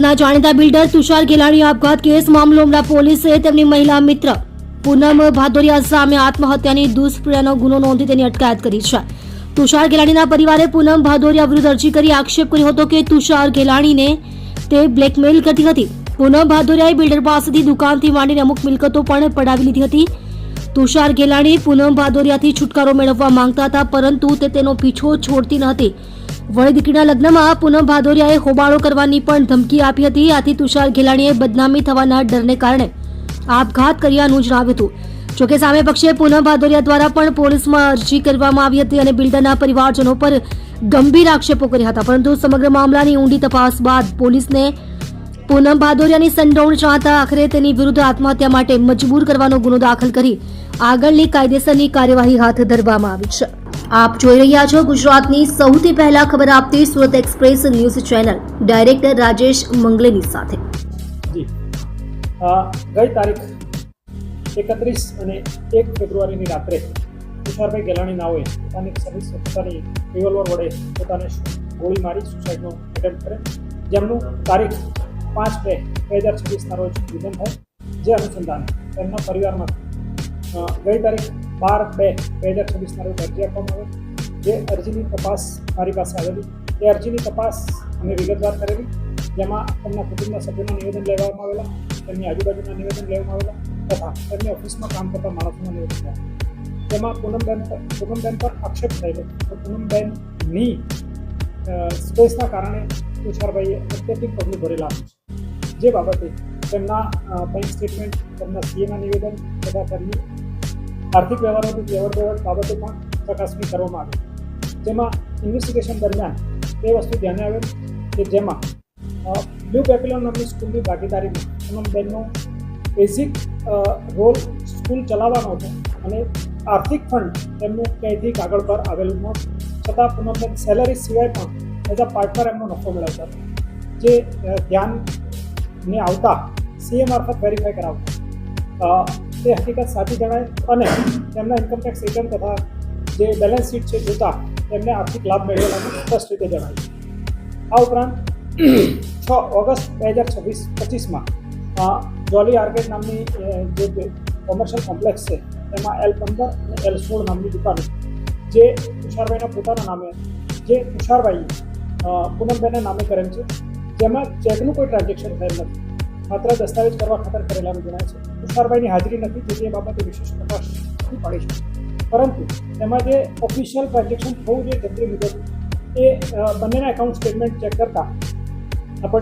ના જાણીતા બિલ્ડર તુષાર ગેલાણી આપઘાત કેસ મામલો હમણાં પોલીસે તેમની મહિલા મિત્ર પૂનમ ભાદોરિયા સામે આત્મહત્યાની દુષ્પ્રેરણાનો ગુનો નોંધી તેની અટકાયત કરી છે. તુષાર ગેલાણીના પરિવારે પૂનમ ભાદોરિયા વિરુદ્ધ અરજી કરી આક્ષેપ કર્યો હતો કે તુષાર ગેલાણીને તે બ્લેકમેલ કરતી હતી. પૂનમ ભાદોરિયાએ બિલ્ડર પાસેથી દુકાનથી માંડીને અમુક મિલકતો પણ પડાવી લીધી હતી. તુષાર ગેલાણી પૂનમ ભાદોરિયાથી છુટકારો મેળવવા માંગતા હતા, પરંતુ તે તેનો પીછો છોડતી ન હતી. વળી દીકરીના લગ્નમાં પૂનમ ભાદોરિયાએ હોબાળો કરવાની પણ ધમકી આપી હતી. આથી તુષાર ગેલાણીએ બદનામી થવાના ડરને કારણે આપઘાત કર્યાનું જણાવ્યું હતું. જોકે સામે પક્ષે પૂનમ ભાદોરિયા દ્વારા પણ પોલીસમાં અરજી કરવામાં આવી હતી અને બિલ્ડરના પરિવારજનો પર ગંભીર આક્ષેપો કર્યા હતા. પરંતુ સમગ્ર મામલાની ઊંડી તપાસ બાદ પોલીસને પૂનમ ભાદોરિયાની સંડોવણી જણાતા આખરે તેની વિરુદ્ધ આત્મહત્યા માટે મજબૂર કરવાનો ગુનો દાખલ કરી આગળની કાયદેસરની કાર્યવાહી હાથ ધરવામાં આવી છે. આપ જોઈ રહ્યા છો ગુજરાતની સૌથી પહેલા ખબર આપતી Surat express news channel, director Rajesh મંગલેની સાથે. જી ગઈ તારીખ 31 અને 1 ફેબ્રુઆરીની રાત્રે તુષારભાઈ ગેલાણી નાઓએ પોતાની સર્વિસ પોતાની રિવોલ્વર વડે પોતાને ગોળી મારી સુસાઇડનો એટેમ્પ્ટ કરે, જેમનું તારીખ 5/2/2026ના રોજ નિધન થાય. જે અનુસંધાને તેમના પરિવારમાંથી ગઈ તારીખ 12/2/2026ના રોજ અરજી આપવામાં આવે. જે અરજીની તપાસ મારી પાસે આવેલી, એ અરજીની તપાસ અમે વિગતવાર કરેલી, જેમાં તેમના કુટુંબના સભ્યોના નિવેદન લેવામાં આવેલા, તેમની આજુબાજુના નિવેદન લેવામાં આવેલા તથા તેમની ઓફિસમાં કામ કરતા માણસોના નિવેદન લેવામાં. તેમાં પૂનમબેન પર આક્ષેપ થયેલો તો પૂનમબેનની સ્પેસના કારણે તુષારભાઈએ અત્યધિક પગલું ભરેલા છે. જે બાબતે તેમના બેંક સ્ટેટમેન્ટ, તેમના સીએના નિવેદન તથા તેમની આર્થિક વ્યવહારોની લેવડ બાબતે પણ ચકાસણી કરવામાં આવી. જેમાં ઇન્વેસ્ટિગેશન દરમિયાન એ વસ્તુ ધ્યાને આવેલ કે જેમાં બ્લુ પેપિલોન નામની સ્કૂલની ભાગીદારીમાં પૂનમબેનનો બેઝિક રોલ સ્કૂલ ચલાવવાનો હતો અને આર્થિક ફંડ તેમનું ક્યાંયથી કાગળ પર આવેલું નહોતું, છતાં પૂનમબેન સેલરી સિવાય પણ એઝ અ પાર્ટનર એમનો નફો મેળવતા હતો. જે ધ્યાનને આવતા સીએ મારફત વેરીફાઈ કરાવતા તે હકીકત સાચી જણાય અને તેમના ઇન્કમટેક્સ રિટર્ન તથા જે બેલેન્સ શીટ છે જોતા તેમને આર્થિક લાભ મેળવેલાનું સ્પષ્ટ રીતે જણાવ્યું. આ ઉપરાંત 6 ઓગસ્ટ 2025માં જોલી આર્કેડ નામની જે કોમર્શિયલ કોમ્પ્લેક્સ છે તેમાં L15 અને L16 નામની દુકાનો જે તુષારભાઈના પોતાના નામે, જે તુષારભાઈએ પૂનમબેનના નામે કરેલ છે, જેમાં ચેકનું કોઈ ટ્રાન્ઝેક્શન થયેલ નથી, માત્ર દસ્તાવેજ કરવા ખાતર કરેલાનું જણાય છે. તુષારભાઈની હાજરી નથી, જેથી એ બાબતે વિશેષ પ્રકાશ નથી પાડી શકે. પરંતુ તેમાં જે ઓફિશિયલ ટ્રાન્ઝેક્શન થવું જોઈએ તંત્રી મુજબ એ બંનેના એકાઉન્ટ સ્ટેટમેન્ટ ચેક કરતા